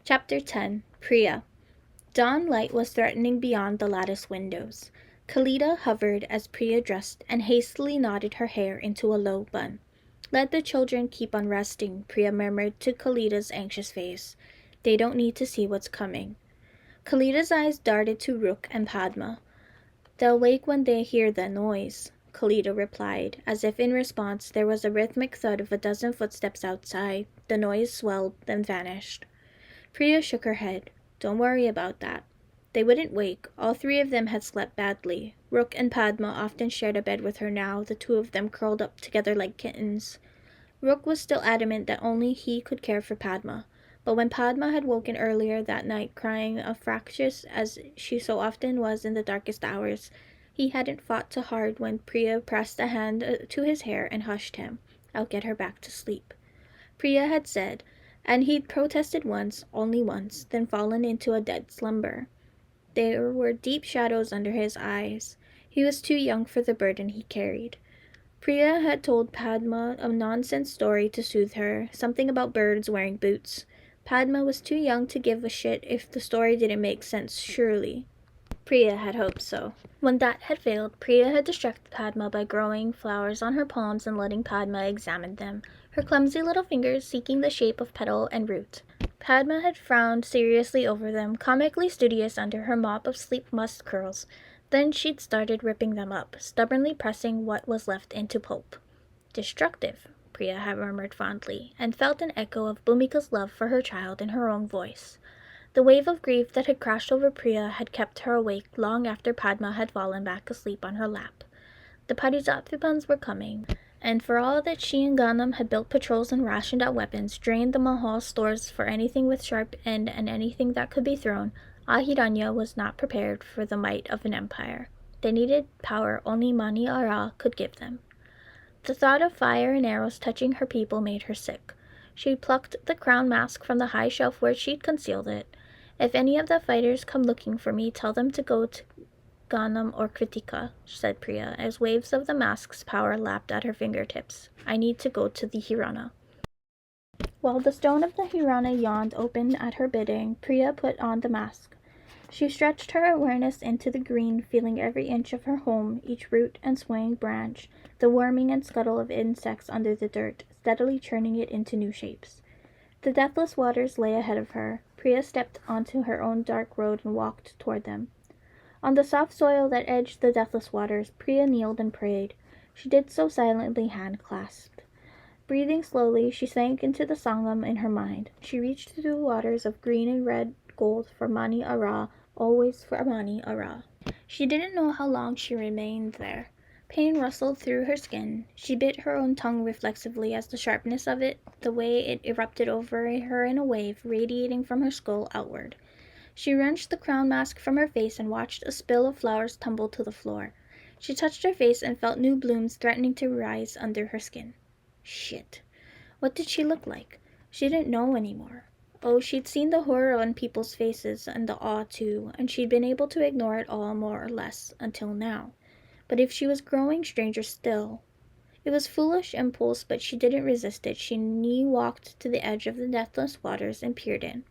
Chapter 10. Priya. Dawn light was threatening beyond the lattice windows. Kalida hovered as Priya dressed and hastily knotted her hair into a low bun. "Let the children keep on resting," Priya murmured to Kalida's anxious face. "They don't need to see what's coming." Kalida's eyes darted to Rook and Padma. "They'll wake when they hear the noise," Kalida replied. As if in response, there was a rhythmic thud of a dozen footsteps outside. The noise swelled, then vanished. Priya shook her head. "Don't worry about that. They wouldn't wake. All three of them had slept badly. Rook and Padma often shared a bed with her now, the two of them curled up together like kittens. Rook was still adamant that only he could care for Padma. But when Padma had woken earlier that night crying fractious as she so often was in the darkest hours, he hadn't fought too hard when Priya pressed a hand to his hair and hushed him. "I'll get her back to sleep," Priya had said, and he'd protested once, only once, then fallen into a dead slumber. There were deep shadows under his eyes. He was too young for the burden he carried. Priya had told Padma a nonsense story to soothe her, something about birds wearing boots. Padma was too young to give a shit if the story didn't make sense, surely. Priya had hoped so. When that had failed, Priya had distracted Padma by growing flowers on her palms and letting Padma examine them, her clumsy little fingers seeking the shape of petal and root. Padma had frowned seriously over them, comically studious under her mop of sleep mussed curls. Then she'd started ripping them up, stubbornly pressing what was left into pulp. "Destructive," Priya had murmured fondly, and felt an echo of Bhumika's love for her child in her own voice. The wave of grief that had crashed over Priya had kept her awake long after Padma had fallen back asleep on her lap. The Parijatipans were coming, and for all that she and Ganam had built patrols and rationed out weapons, drained the Mahal stores for anything with sharp end and anything that could be thrown, Ahiranya was not prepared for the might of an empire. They needed power only Mani Ara could give them. The thought of fire and arrows touching her people made her sick. She plucked the crown mask from the high shelf where she'd concealed it. "If any of the fighters come looking for me, tell them to go to Ganam or Kritika," said Priya, as waves of the mask's power lapped at her fingertips. "I need to go to the Hirana." While the stone of the Hirana yawned open at her bidding, Priya put on the mask. She stretched her awareness into the green, feeling every inch of her home, each root and swaying branch, the worming and scuttle of insects under the dirt, steadily churning it into new shapes. The deathless waters lay ahead of her. Priya stepped onto her own dark road and walked toward them. On the soft soil that edged the deathless waters, Priya kneeled and prayed. She did so silently, hand-clasped. Breathing slowly, she sank into the sangam in her mind. She reached through the waters of green and red gold for Mani Ara, always for Mani Ara. She didn't know how long she remained there. Pain rustled through her skin. She bit her own tongue reflexively as the sharpness of it, the way it erupted over her in a wave, radiating from her skull outward. She wrenched the crown mask from her face and watched a spill of flowers tumble to the floor. She touched her face and felt new blooms threatening to rise under her skin. Shit. What did she look like? She didn't know anymore. Oh, she'd seen the horror on people's faces, and the awe too, and she'd been able to ignore it all more or less, until now. But if she was growing stranger still... It was foolish impulse, but she didn't resist it. She knee-walked to the edge of the deathless waters and peered in.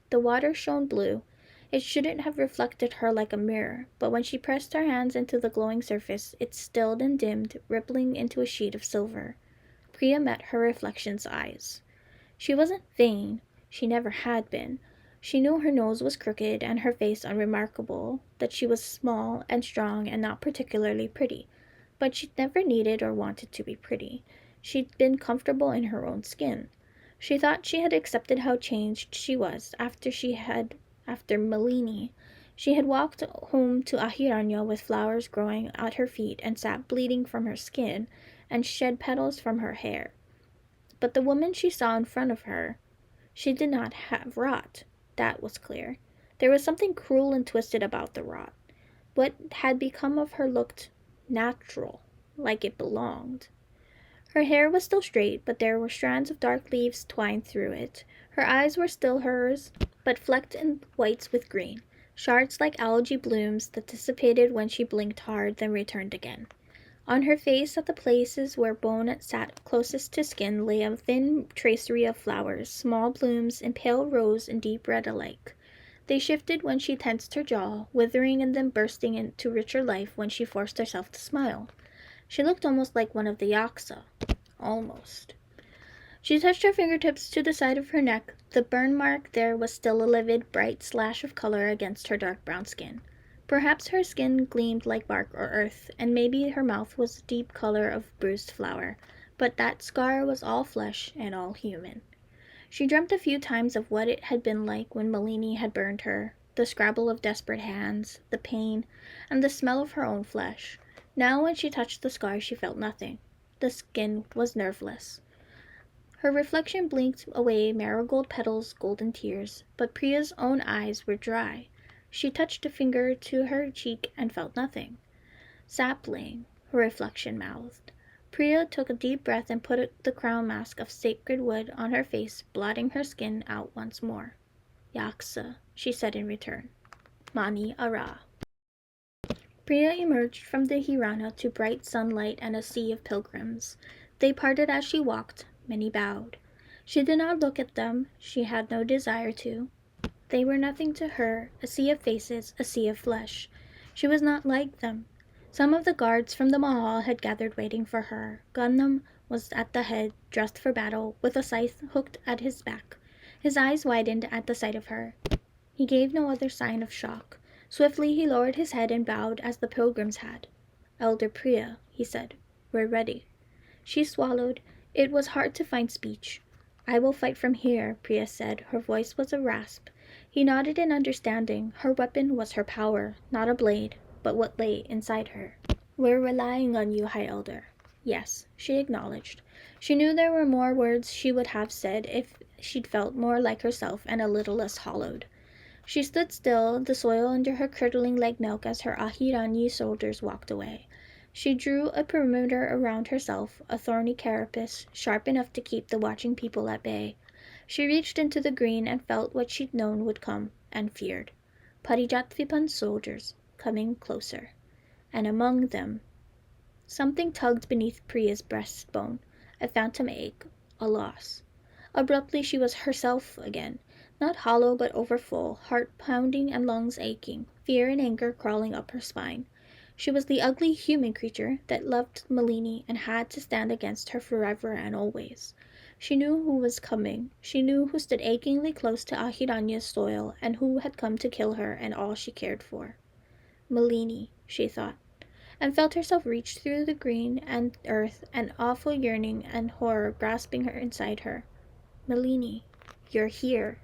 The water shone blue. It shouldn't have reflected her like a mirror, but when she pressed her hands into the glowing surface, it stilled and dimmed, rippling into a sheet of silver. Priya met her reflection's eyes. She wasn't vain. She never had been. She knew her nose was crooked and her face unremarkable, that she was small and strong and not particularly pretty. But she'd never needed or wanted to be pretty. She'd been comfortable in her own skin. She thought she had accepted how changed she was after Malini. She had walked home to Ahiranya with flowers growing at her feet and sap bleeding from her skin and shed petals from her hair. But the woman she saw in front of her, she did not have rot. That was clear. There was something cruel and twisted about the rot. What had become of her looked natural, like it belonged. Her hair was still straight, but there were strands of dark leaves twined through it. Her eyes were still hers, but flecked in whites with green, shards like algae blooms that dissipated when she blinked hard, then returned again. On her face, at the places where bone sat closest to skin, lay a thin tracery of flowers, small blooms in pale rose and deep red alike. They shifted when she tensed her jaw, withering and then bursting into richer life when she forced herself to smile. She looked almost like one of the Yaksa. Almost. She touched her fingertips to the side of her neck. The burn mark there was still a livid, bright slash of color against her dark brown skin. Perhaps her skin gleamed like bark or earth, and maybe her mouth was a deep color of bruised flower, but that scar was all flesh and all human. She dreamt a few times of what it had been like when Malini had burned her, the scrabble of desperate hands, the pain, and the smell of her own flesh. Now when she touched the scar she felt nothing. The skin was nerveless. Her reflection blinked away marigold petals, golden tears, but Priya's own eyes were dry. She touched a finger to her cheek and felt nothing. Sapling, her reflection mouthed. Priya took a deep breath and put the crown mask of sacred wood on her face, blotting her skin out once more. Yaksa, she said in return. Mani Ara. Priya emerged from the Hirana to bright sunlight and a sea of pilgrims. They parted as she walked. Many bowed. She did not look at them. She had no desire to. They were nothing to her, a sea of faces, a sea of flesh. She was not like them. Some of the guards from the Mahal had gathered waiting for her. Gundam was at the head, dressed for battle, with a scythe hooked at his back. His eyes widened at the sight of her. He gave no other sign of shock. Swiftly he lowered his head and bowed as the pilgrims had. "Elder Priya," he said, "we're ready." She swallowed. It was hard to find speech. "I will fight from here," Priya said. Her voice was a rasp. He nodded in understanding. Her weapon was her power, not a blade, but what lay inside her. "We're relying on you, High Elder." Yes, she acknowledged. She knew there were more words she would have said if she'd felt more like herself and a little less hollowed. She stood still, the soil under her curdling like milk as her Ahirani soldiers walked away. She drew a perimeter around herself, a thorny carapace, sharp enough to keep the watching people at bay. She reached into the green and felt what she'd known would come, and feared. Parijatvipan's soldiers, coming closer. And among them, something tugged beneath Priya's breastbone, a phantom ache, a loss. Abruptly she was herself again, not hollow but overfull, heart pounding and lungs aching, fear and anger crawling up her spine. She was the ugly human creature that loved Malini and had to stand against her forever and always. She knew who was coming. She knew who stood achingly close to Ahiranya's soil and who had come to kill her and all she cared for. Malini, she thought, and felt herself reach through the green and earth, an awful yearning and horror grasping her inside her. Malini, you're here.